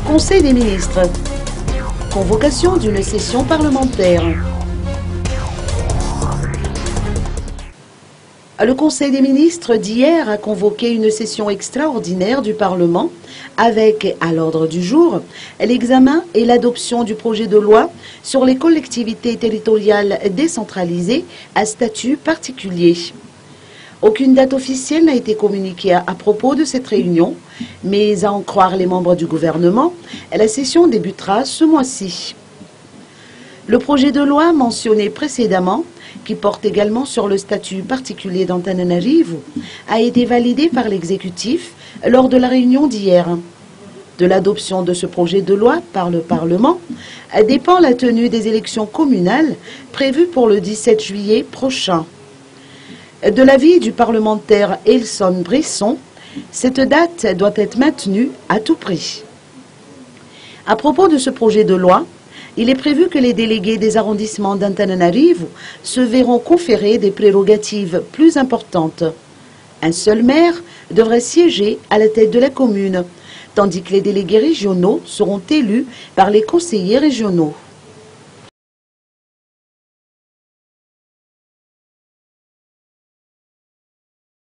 Conseil des ministres. Convocation d'une session parlementaire. Le Conseil des ministres d'hier a convoqué une session extraordinaire du Parlement avec, à l'ordre du jour, l'examen et l'adoption du projet de loi sur les collectivités territoriales décentralisées à statut particulier. Aucune date officielle n'a été communiquée à propos de cette réunion, mais à en croire les membres du gouvernement, la session débutera ce mois-ci. Le projet de loi mentionné précédemment, qui porte également sur le statut particulier d'Antananarivo, a été validé par l'exécutif lors de la réunion d'hier. De l'adoption de ce projet de loi par le Parlement dépend la tenue des élections communales prévues pour le 17 juillet prochain. De l'avis du parlementaire Elson Brisson, cette date doit être maintenue à tout prix. À propos de ce projet de loi, il est prévu que les délégués des arrondissements d'Antananarivo se verront conférer des prérogatives plus importantes. Un seul maire devrait siéger à la tête de la commune, tandis que les délégués régionaux seront élus par les conseillers régionaux.